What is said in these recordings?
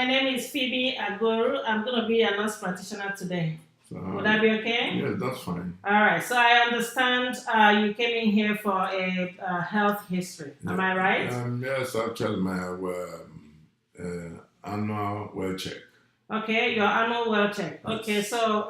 name is Phoebe Agoru. I'm going to be a nurse practitioner today. So, Would that be okay? yeah, that's fine. All right. So I understand you came in here for a health history. Am I right? Yes, actually, my annual well check. Okay, your annual well check. Okay, so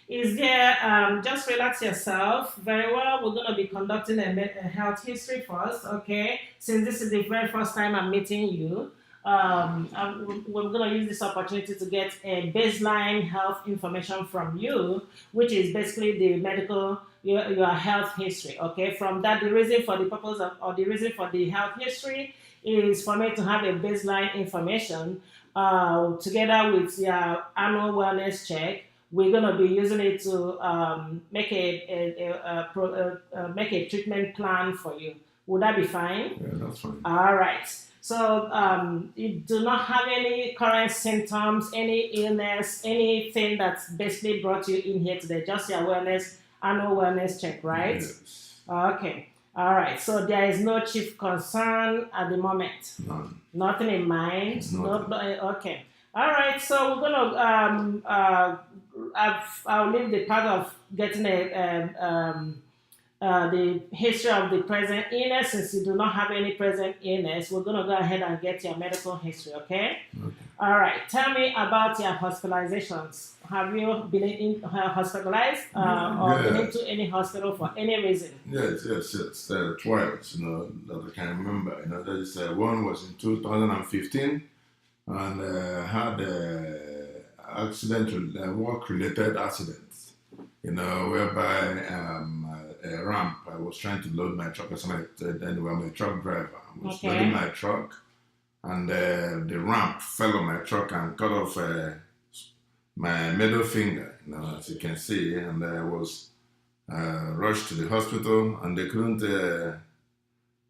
is there, just relax yourself very well. We're going to be conducting a health history first, okay? Since this is the very first time I'm meeting you, we're going to use this opportunity to get a baseline health information from you, which is basically the medical, your health history, okay? From that, the reason for the purpose of, or the reason for the health history is for me to have a baseline information together with your annual wellness check. We're going to be using it to make make a treatment plan for you. Would that be fine? Yeah, that's fine. All right. So you do not have any current symptoms, any illness, anything that's basically brought you in here today. Just your annual wellness check, right? Yes. Okay. All right. So there is no chief concern at the moment. None. Nothing in mind. Nothing. Okay. All right. So we're gonna. I'll leave the part of getting the history of the present illness. Since you do not have any present illness, we're gonna go ahead and get your medical history. Okay. Okay. All right. Tell me about your hospitalizations. Have you been hospitalized or been into any hospital for any reason? Yes. Twice, that I can remember. That is, one was in 2015, and had work-related accidents. Whereby a ramp. I was trying to load my truck, and I'm a truck driver. I was loading my truck, and the ramp fell on my truck and cut off my middle finger, as you can see, and I was rushed to the hospital, and they couldn't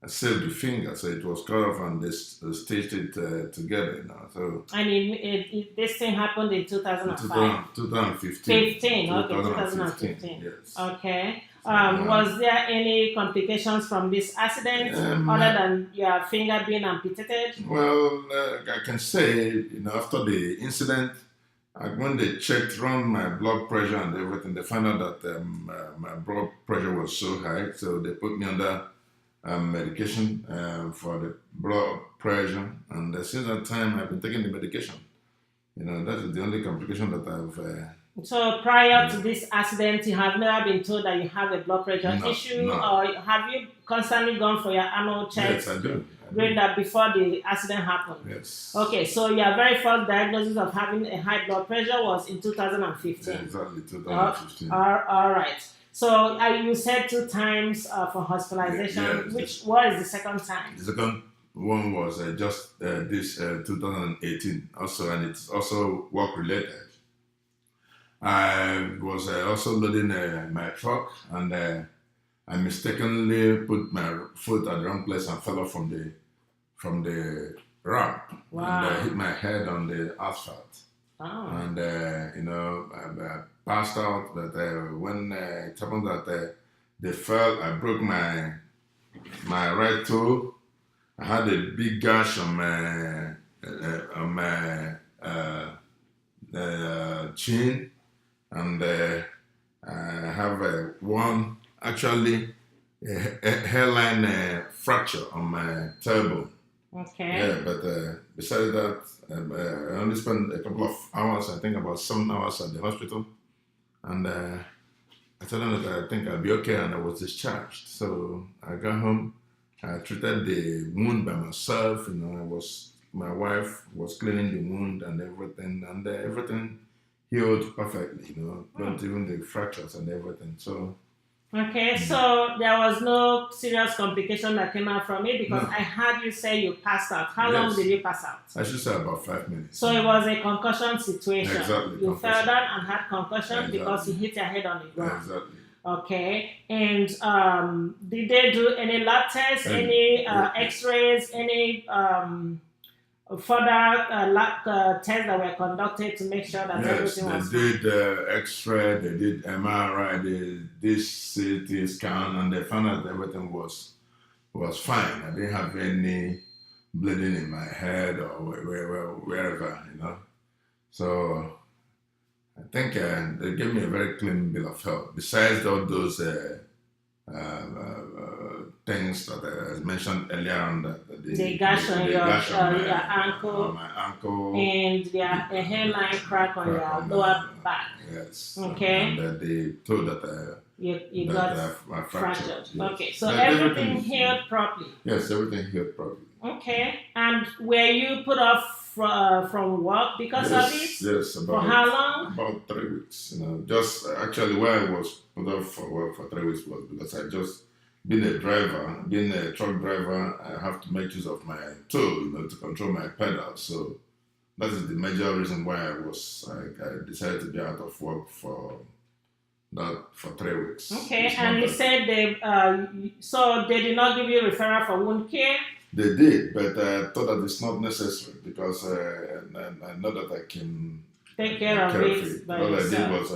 save the finger, so it was cut off, and they stitched it together. So. And this thing happened in 2005. 2015. 2015. Yes. Okay. Was there any complications from this accident other than your finger being amputated? Well, I can say, after the incident, when they run my blood pressure and everything, they found out that my blood pressure was so high, so they put me under medication for the blood pressure, and since that time I've been taking the medication. That is the only complication that I've. So prior to this accident, you have never been told that you have a blood pressure issue, or have you constantly gone for your annual checks? Yes, I do. Doing that before the accident happened? Yes. Okay, so your very first diagnosis of having a high blood pressure was in 2015. Yeah, exactly, 2015. All right. So you said 2 times for hospitalization. What is the second time? The second one was just this 2018 also, and it's also work related. I was also loading my truck, and I mistakenly put my foot at the wrong place and fell off from the ramp. Wow. And hit my head on the asphalt. Oh. And I passed out. But when it happened that they fell, I broke my right toe. I had a big gash on my chin, and I have one actually a hairline fracture on my tailbone. Okay. Yeah, but besides that, I only spent a couple of hours, I think about 7 hours at the hospital, and I told them that I think I'll be okay, and I was discharged. So I got home, I treated the wound by myself. My wife was cleaning the wound and everything healed perfectly. Not even the fractures and everything. So. Okay, so there was no serious complication that came out from it, because I heard you say you passed out. How long did you pass out? I should say about 5 minutes. So it was a concussion situation. Exactly. You fell down and had concussion because you hit your head on the ground. Exactly. Okay, and did they do any lab tests, any X-rays, any further lab tests that were conducted to make sure that everything was fine? They did X-ray, they did MRI, they did CT scan, and they found out everything was fine. I didn't have any bleeding in my head or wherever, So I think they gave me a very clean bill of health. Besides all those things that I mentioned earlier on, the gash on your ankle, on my ankle, and a hairline crack on your lower back. Yes. Okay. And they told that you that got fractured. Yes. Okay, so everything healed properly. Yes, everything healed properly. Okay, and were you put off from work because of it? Yes, for how long? About 3 weeks. Just actually why I was put off for work for 3 weeks was because I just being a truck driver, I have to make use of my toe, to control my pedals. So that is the major reason why I decided to be out of work for 3 weeks. Okay, and you said so they did not give you referral for wound care? They did, but I thought that it's not necessary because I know that I can take care of it by All yourself. I did was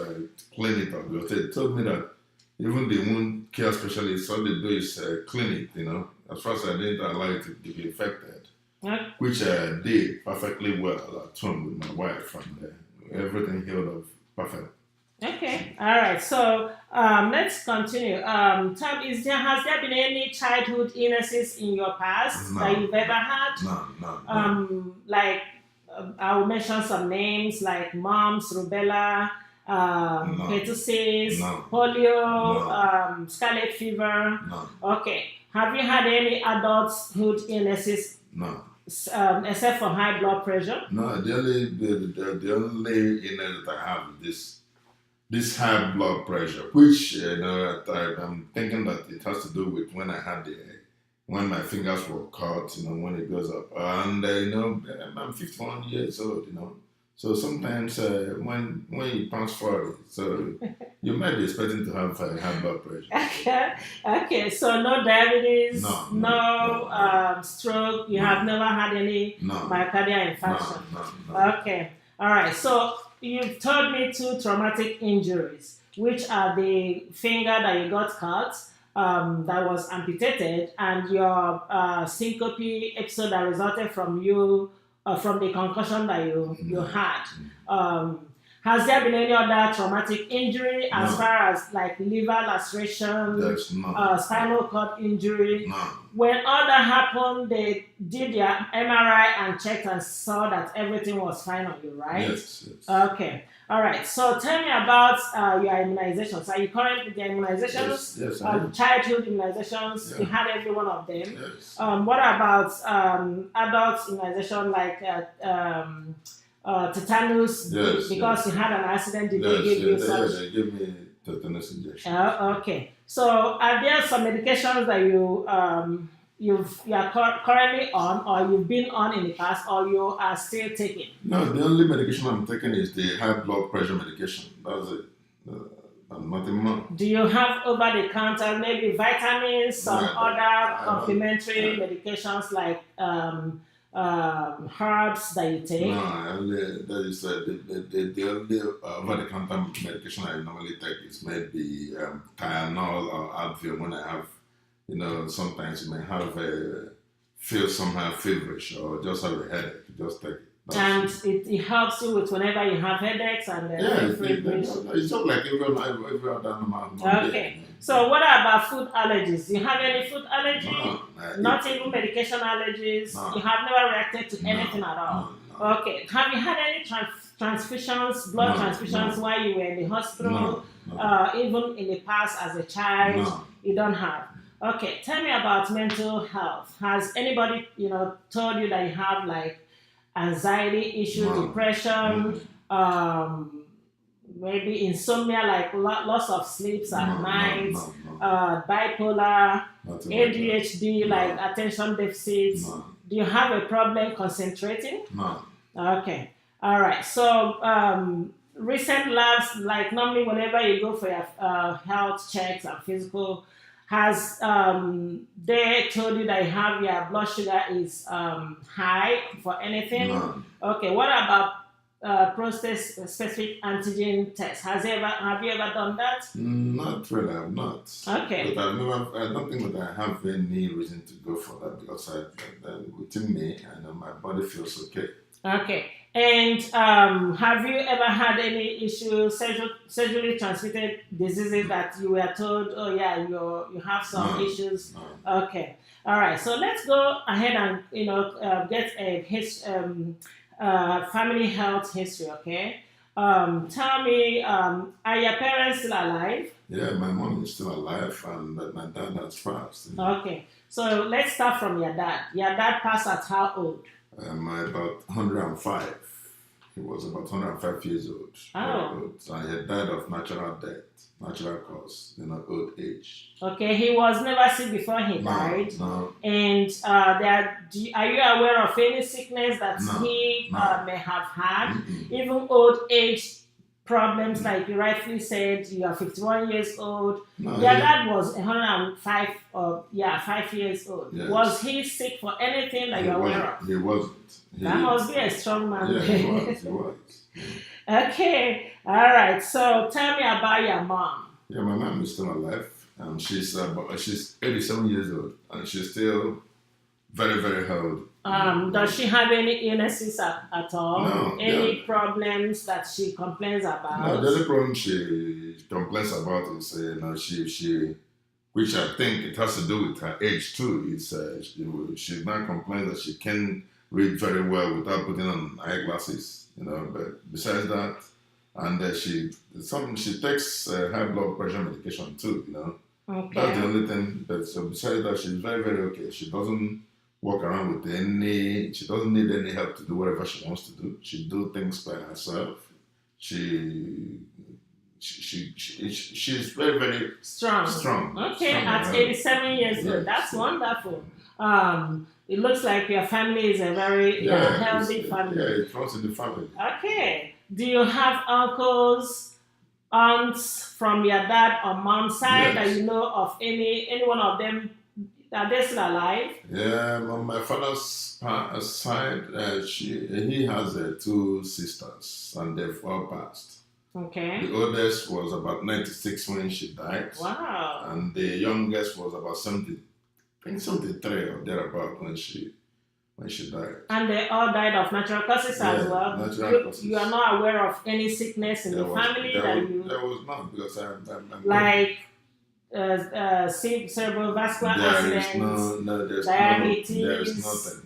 clean it up. They told me that even the wound care specialist, all they do is clean it, as far as I didn't allow it to be infected, which I did perfectly well at home with my wife, and everything healed up perfect. Okay, all right. So let's continue. Tom, has there been any childhood illnesses in your past that you've ever had? No. Like I will mention some names like mumps, rubella, pertussis, polio, scarlet fever. No. Okay. Have you had any adulthood illnesses? No. Except for high blood pressure? No. The only illness that I have is this high blood pressure, which I'm thinking that it has to do with when my fingers were cut, when it goes up, and I'm 51 years old, so sometimes when you pass 40, so you might be expecting to have high blood pressure. Okay. So no diabetes, no stroke. You have never had any myocardial infarction. No. Okay. All right. So you've told me 2 traumatic injuries, which are the finger that you got cut, that was amputated, and your syncope episode that resulted from from the concussion that you had. Has there been any other traumatic injury as far as like liver laceration, spinal cord injury? No. When all that happened, they did their MRI and checked and saw that everything was fine on you, right? Yes. Okay. All right. So tell me about your immunizations. Are you current with the immunizations? Yes. Childhood immunizations. Yeah. You had every one of them. Yes. What about adult immunization like tetanus? Yes. Because you had an accident, did they give you such? Yes, they gave me tetanus injection. Okay. So are there some medications that you are currently on, or you've been on in the past, or you are still taking? No, the only medication I'm taking is the high blood pressure medication. That's it. Nothing more. Do you have over-the-counter, maybe vitamins, some other complementary medications like herbs that you take? No, that is the only over-the-counter medication I normally take is maybe Tylenol or Advil when I have. Sometimes you may have feel somehow feverish or just have a headache. Just take it. And it helps you with whenever you have headaches and it's just like every other normal. Okay. So what about food allergies? Do you have any food allergy? No, not even medication allergies? No. You have never reacted to anything at all? No. Okay. Have you had any transfusions, blood transfusions while you were in the hospital? No. Even in the past as a child? No. You don't have? Okay. Tell me about mental health. Has anybody, told you that you have like anxiety issues, depression, maybe insomnia, like loss of sleeps at night, bipolar, ADHD, like attention deficits? Do you have a problem concentrating? No. Okay. All right. So recent labs, like normally whenever you go for your health checks and physical, has they told you that your blood sugar is high for anything? No. Okay, what about prostate specific antigen test. Have you ever done that? Not really, I've not. Okay. But I don't think that I have any reason to go for that because within me, I know my body feels okay. Okay. And have you ever had any issues, sexually transmitted diseases that you were told, oh yeah, you have some issues? No. Okay. All right. So let's go ahead and get a family health history. Okay. Tell me, are your parents still alive? Yeah, my mom is still alive, and my dad has passed. Okay. So let's start from your dad. Your dad passed at how old? About 105. He was about 105 years old. Oh. And he died of natural death, natural cause, old age. Okay, he was never sick before he died. No. And are you aware of any sickness that he may have had? Mm-mm. Even old age problems, like you rightfully said, you are 51 years old. No, Your dad was 105 5 years old. Yes. Was he sick for anything that you're aware of? He wasn't. That must be a strong man. Yeah, he was. Okay, all right. So tell me about your mom. Yeah, my mom is still alive. She's 87 years old, and she's still very, very healthy. Does she have any illnesses at all? No. Any problems that she complains about? No, the only problem she complains about is she which I think it has to do with her age too. Is she now complains that she can read very well without putting on eyeglasses. But besides that, and she takes high blood pressure medication too. Okay. That's the only thing. But so besides that, she's very, very okay. She doesn't walk around with she doesn't need any help to do whatever she wants to do. She do things by herself. She's very, very strong. Okay, at 87 years old, that's wonderful. It looks like your family is a very healthy family. Yeah, it runs in the family. Okay. Do you have uncles, aunts from your dad or mom's side that you know of? Any one of them? Are they still alive? Yeah, on my father's side, he has 2 sisters, and they've all passed. Okay. The oldest was about 96 when she died. Wow. And the youngest was about 73 or thereabout when she died. And they all died of natural causes as well. Natural causes. You are not aware of any sickness in the family There was none because I'm like cerebral vascular accidents, diabetes, there's nothing.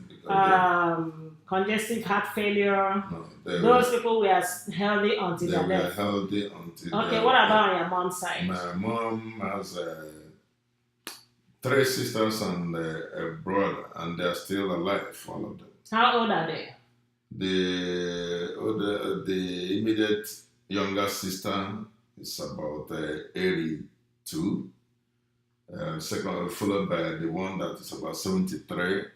Congestive heart failure. No, those people were healthy until their death. Healthy until Okay, what about on your mom's side? My mom has 3 sisters and a brother, and they're still alive, all of them. How old are they? The immediate younger sister is about 82. Second, followed by the one that is about 73.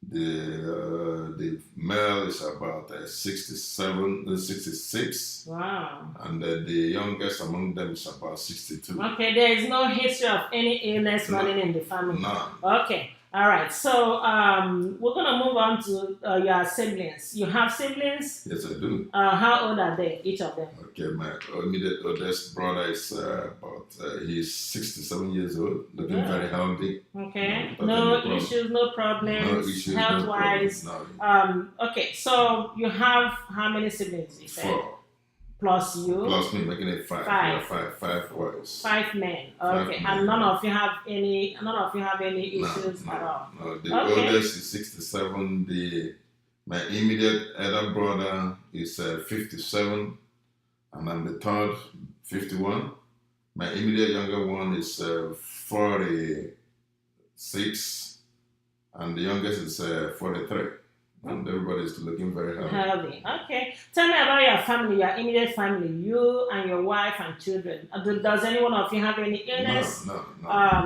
The male is about 66. Wow. And the youngest among them is about 62. Okay, there is no history of any illness running in the family. No. Okay. All right. So we're gonna move on to your siblings. You have siblings? Yes, I do. How old are they? Each of them? Okay, my immediate oldest brother is he's 67 years old, looking very healthy. Okay. No issues, no problems. No issues, health-wise. No problems, no. Okay. So you have how many siblings? You said? 4. Plus you? Plus me, making it 5. 5. 5 boys. 5 men. Okay. 5 men. And none of you have any issues at all. No. The oldest is 67. My immediate elder brother is 57, and I'm the third, 51. My immediate younger one is 46, and the youngest is 43. And everybody is looking very healthy. Okay. Tell me about your family, your immediate family, you and your wife and children. Does any one of you have any illness? No.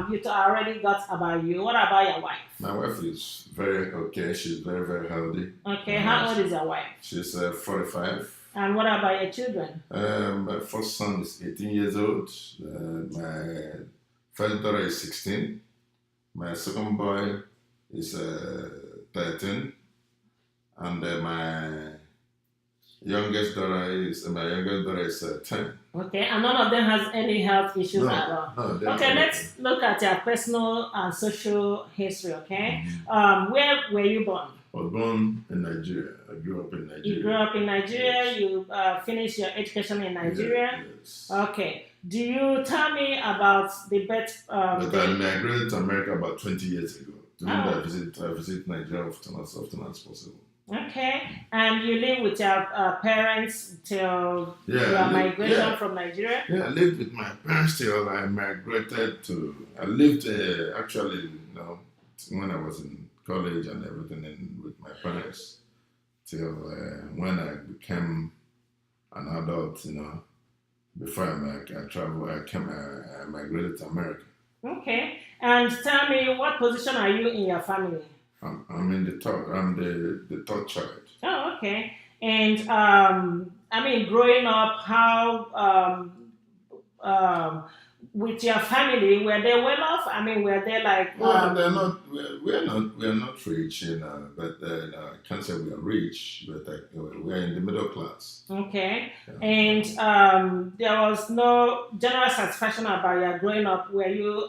You already got about you. What about your wife? My wife is very okay. She's very, very healthy. Okay. How old is your wife? She's 45. And what about your children? My first son is 18 years old. My first daughter is 16. My second boy is 13. And my Youngest daughter is my youngest daughter is 10. Okay, and none of them has any health issues No, at all. no, they're Okay, not let's look at your personal and social history. Okay, working. where were you born? I was born in Nigeria. I grew up in Nigeria. You grew up in Nigeria. Yes. You finished your education in Nigeria. Yes. Okay. Do you tell me about the birth? But I migrated to America about 20 years ago. To mean Oh. that I visit Nigeria often as possible. Okay, and you live with your parents till your migration from Nigeria? Yeah, I lived with my parents till I migrated to. I lived actually, when I was in college and everything, and with my parents till when I became an adult. Before I migrated to America. Okay, and tell me, what position are you in your family? I'm in the third. I'm the third child. Oh, okay. And growing up, how with your family, were they well off? Were they like? Well, they're not. We're not rich, but I can't say we are rich, but we're in the middle class. Okay. Yeah. And there was no general satisfaction about your growing up. Were you?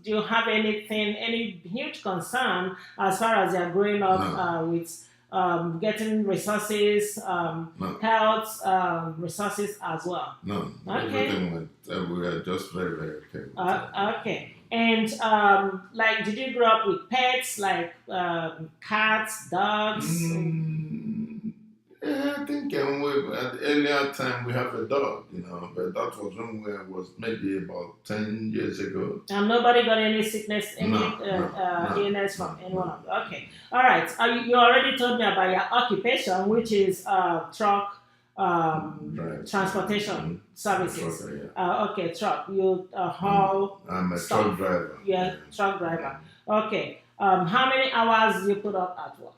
Do you have any huge concern as far as your growing up with? Getting resources, No. health resources as well. No, Okay. everything went. We are just very, very okay. With Okay. And did you grow up with pets like cats, dogs? Yeah, I think at the earlier time we have a dog, but that was when we was maybe about 10 years ago. And nobody got any sickness, any illness from anyone. Okay. All right. You already told me about your occupation, which is truck transportation services. Trucker, yeah. Okay, truck. You haul. I'm a stuff. truck driver. Yeah, truck driver. Okay. How many hours do you put up at work?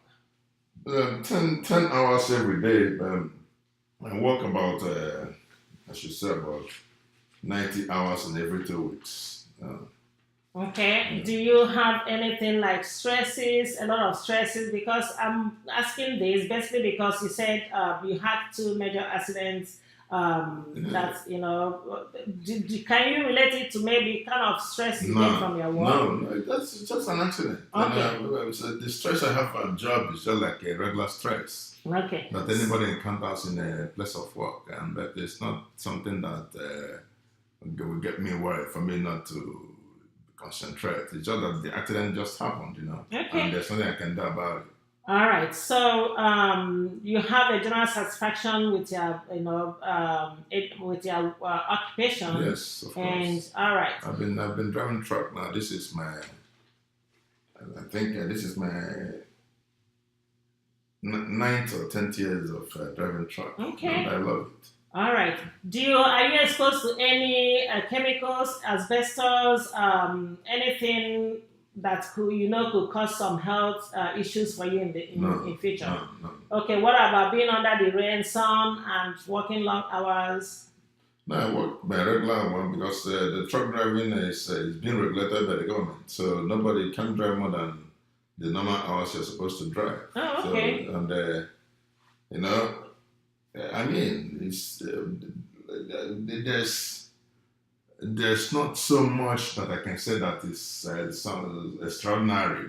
10 hours every day. I work about, I should say, about 90 hours in every 2 weeks. Okay. Yeah. Do you have anything like stresses, a lot of stresses? Because I'm asking this basically because you said you had 2 major accidents. That can you relate it to maybe kind of stress you get from your work? No, that's just an accident. Okay. So the stress I have for a job is just like a regular stress Okay. that anybody encounters in a place of work, but it's not something that will get me worried for me not to concentrate. It's just that the accident just happened, Okay. and there's nothing I can do about it. All right. So you have a general satisfaction with your, with your occupation. Yes, of course. And all right. I've been driving truck now. This is my. I think this is my 9th or 10th years of driving truck. Okay. And I love it. All right. Are you exposed to any chemicals, asbestos, anything that could cause some health issues for you in future? No. Okay. What about being under the rain, sun, and working long hours? No, I work by regular one because the truck driving is being regulated by the government, so nobody can drive more than the normal hours you're supposed to drive. Oh, okay. So, and it's there's not so much that I can say that is some extraordinary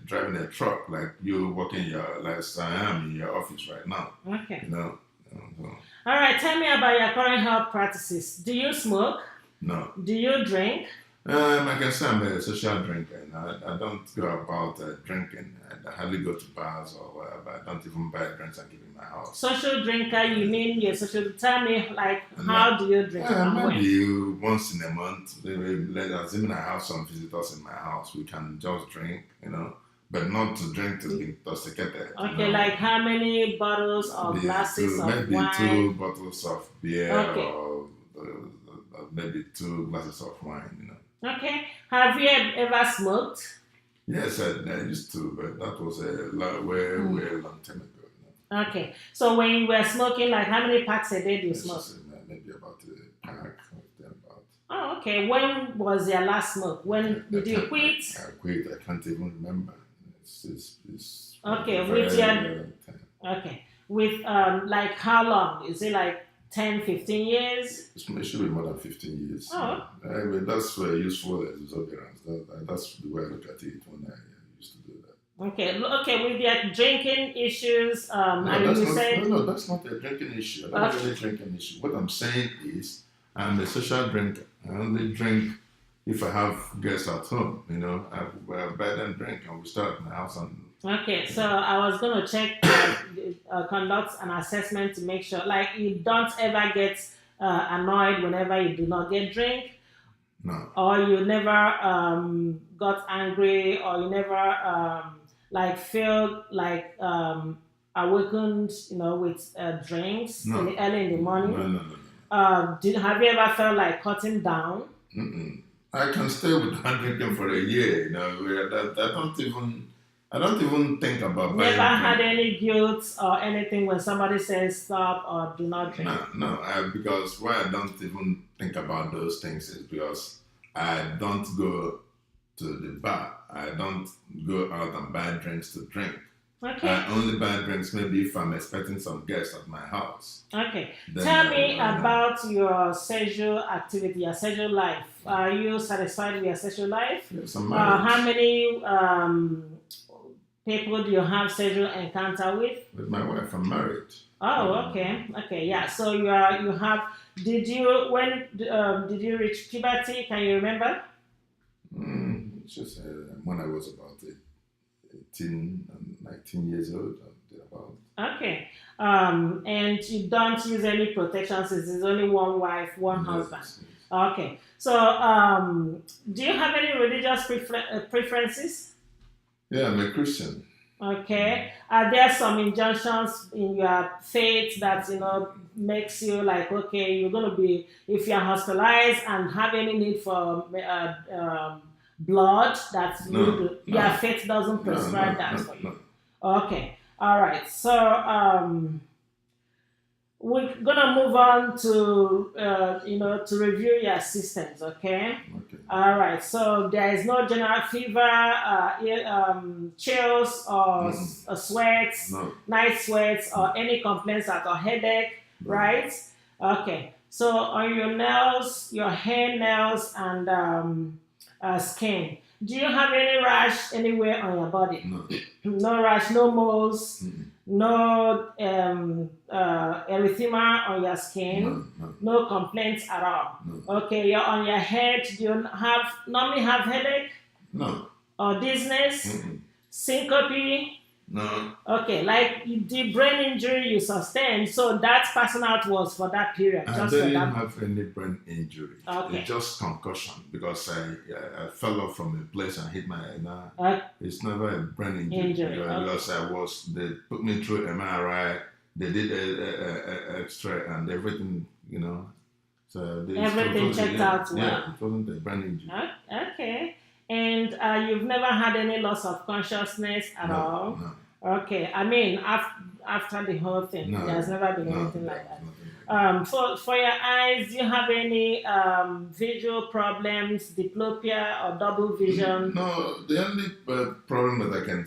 driving a truck like you working as I am in your office right now. Okay. So. All right. Tell me about your current health practices. Do you smoke? No. Do you drink? I can say I'm a social drinker. I don't go about drinking. I hardly go to bars or whatever. I don't even buy drinks and keep in my house. Social drinker, you mean you're social? Tell me, how do you drink? Maybe once in a month. Assuming I have some visitors in my house, we can just drink, but not to drink to be intoxicated. Okay, like how many bottles or glasses of maybe wine? 2 bottles of beer Okay. or maybe 2 glasses of wine, Okay. Have you ever smoked? Yes, I used to, but that was a way long time ago. Okay. So when you were smoking, like how many packs a day do you smoke? Maybe about a pack. Oh, okay. When was your last smoke? When did you quit? I quit. I can't even remember. It's okay. very, With your With like how long? Is it like 10, 15 years? It should be more than 15 years. Oh. I mean, that's useful exuberance. That's the way I look at it when I used to do that. Okay, with your drinking issues, no, that's not a drinking issue. I don't have any drinking issue. What I'm saying is, I'm a social drinker. I only drink if I have guests at home. I buy them drink and we start at my house. Okay, so I was going to check, conduct an assessment to make sure, like, you don't ever get annoyed whenever you do not get drink. No. Or you never got angry, or you never feel like awakened, with drinks early in the morning. No. Have you ever felt like cutting down? I can stay without drinking for a year. I don't even think about Never had any guilt or anything when somebody says stop or do not drink? No. Because why I don't even think about those things is because I don't go to the bar. I don't go out and buy drinks to drink. Okay. I only buy drinks maybe if I'm expecting some guests at my house. Okay. Tell me about your sexual activity, your sexual life. Are you satisfied with your sexual life? Yes, I'm married. How many people do you have sexual encounter with? With my wife, I'm married. Oh, okay. Yeah. So you have. Did you reach puberty? Can you remember? It's just when I was about 18 and 19 years old, about. Okay. And you don't use any protection since there's only one wife, one husband. Yes. Okay. So, do you have any religious preferences? Yeah, I'm a Christian. Okay. Are there some injunctions in your faith that makes you like, okay, you're going to be, if you're hospitalized and have any need for blood, your faith doesn't prescribe that for you? No. Okay. All right. So we're gonna move on to to review your systems. Okay. All right. So there is no general fever, chills or sweats, night sweats, or any complaints or headache, right? Okay. So on your nails, your hair, nails, and skin, do you have any rash anywhere on your body? No. No rash, no moles, no erythema on your skin, no complaints at all. No. Okay, you're on your head. Do you normally have headache? No. Or dizziness? Syncope? No. Okay, like the brain injury you sustained, so that passing out was for that period. I didn't have any brain injury. Okay. It's just concussion because I fell off from a place and hit my head. It's never a brain injury. Because they put me through MRI, they did a X-ray and everything, So everything checked out well. Yeah, it wasn't a brain injury. Okay. And you've never had any loss of consciousness at all? No. Okay. I mean, after the whole thing, there's never been anything like that. For your eyes, do you have any visual problems, diplopia or double vision? No, the only problem that I can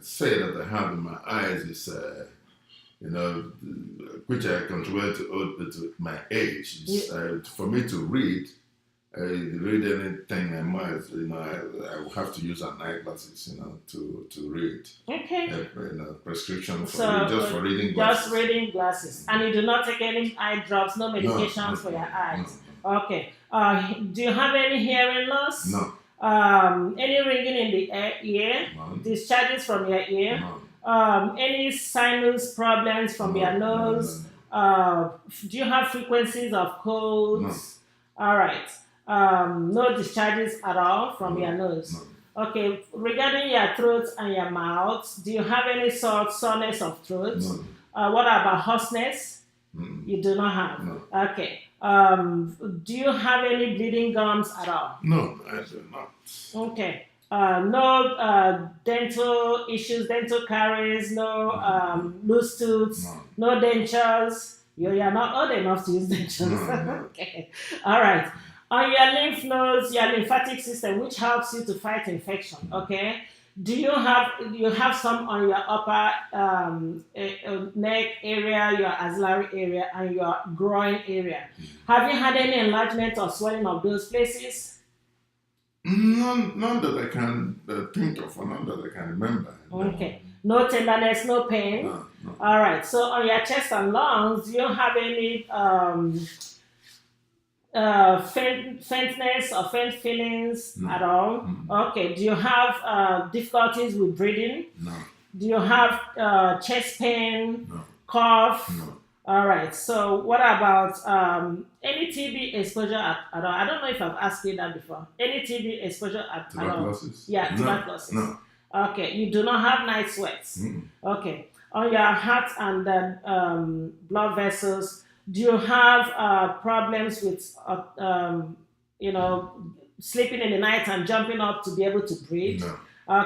say that I have in my eyes is, which I contribute to my age, is for me to read anything I might, I will have to use an eyeglasses, to read. Okay. Prescription for reading glasses. Just reading glasses. And you do not take any eye drops, no medications for your eyes. No. Okay. Do you have any hearing loss? No. Any ringing in the ear? No. Discharges from your ear? No. Any sinus problems from your nose? No. Do you have frequencies of colds? No. All right. No discharges at all from your nose. No. Okay. Regarding your throat and your mouth, do you have any soreness of throat? No. What about hoarseness? You do not have. No. Okay. Do you have any bleeding gums at all? No, I do not. Okay. No dental issues, dental caries, no loose tooths, no dentures. You're not old enough to use dentures. No. Okay. All right. On your lymph nodes, your lymphatic system, which helps you to fight infection, okay? Do you have some on your upper neck area, your axillary area, and your groin area? Have you had any enlargement or swelling of those places? None that I can think of, or none that I can remember. Okay. No tenderness, no pain. No, no. All right. So on your chest and lungs, do you have any faintness or faint feelings at all? Okay. Do you have difficulties with breathing? No. Do you have chest pain? No. Cough? No. All right. So what about any TB exposure at all? I don't know if I've asked you that before. Any TB exposure at all? Tuberculosis? Yeah, No. tuberculosis. No. Okay. You do not have night sweats. Okay. On your heart and blood vessels, do you have problems with sleeping in the night and jumping up to be able to breathe? No.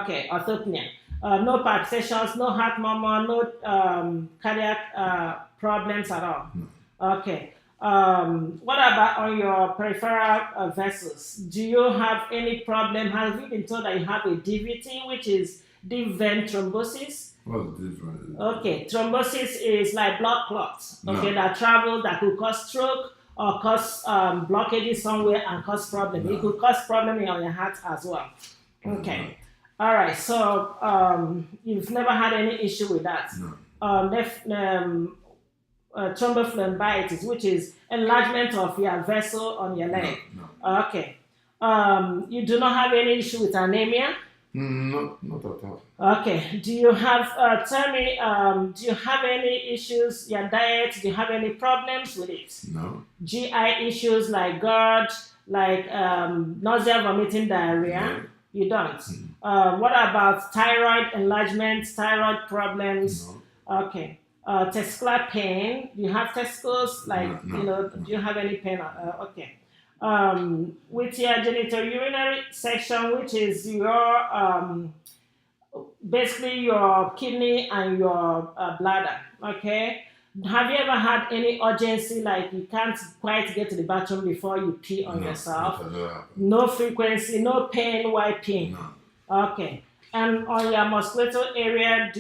Okay. Orthopnea. No palpitations, no heart murmur, no cardiac problems at all. No. Okay. What about on your peripheral vessels? Do you have any problem? Have you been told that you have a DVT, which is deep vein thrombosis? What's the difference? Okay, thrombosis is like blood clots. Okay, No. that travel that could cause stroke or cause blockages somewhere and cause problem. No. It could cause problem in your heart as well. Okay. No. All right. So you've never had any issue with that. No. Thrombophlebitis, which is enlargement of your vessel on your leg. No. Okay. You do not have any issue with anemia. Not at all. Okay. Do you have? Tell me. Do you have any issues? Your diet? Do you have any problems with it? No. GI issues like GERD, like nausea, vomiting, diarrhea. No. You don't. What about thyroid enlargement, thyroid problems? No. Okay. Testicular pain. Do you have testicles? Like, No. do you have any pain? Okay. With your genitourinary section, which is your basically your kidney and your bladder. Okay. Have you ever had any urgency, like you can't quite get to the bathroom before you pee on yourself? No frequency, no pain while peeing. No. Okay. And on your musculature area, do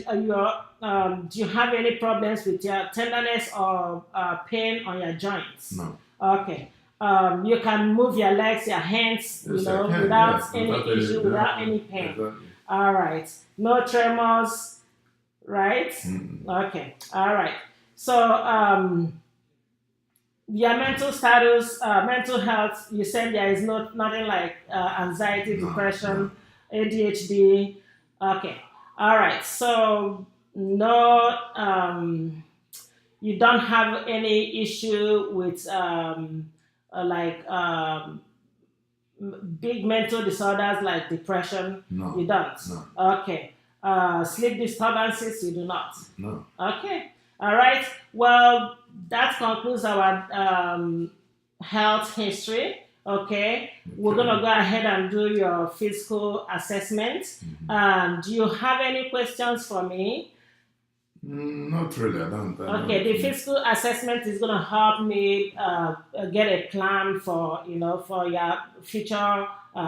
you have any problems with your tenderness or pain on your joints? No. Okay. You can move your legs, your hands, Yes, I can, without yes, any without issue, any- without yeah, any pain. exactly. All right. No tremors, right? Okay. All right. So, your mental status, mental health, you said there is nothing like anxiety, No, depression, ADHD. Okay. All right. So, no, you don't have any issue with big mental disorders like depression. No. You don't. No. Okay. Sleep disturbances. You do not. No. Okay. All right. Well, that concludes our health history. Okay. We're gonna go ahead and do your physical assessment. Do you have any questions for me? Not really. I don't. Okay, the physical assessment is going to help me get a plan for for your future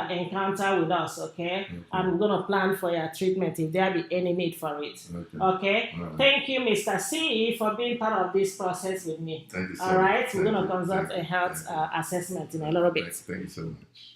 encounter with us. Okay, and we're going to plan for your treatment if there be any need for it. Okay. Right. Thank you, Mr. C, for being part of this process with me. Thank you so All right, much. we're going to Thank you. consult a health assessment in a little bit. Thank you so much.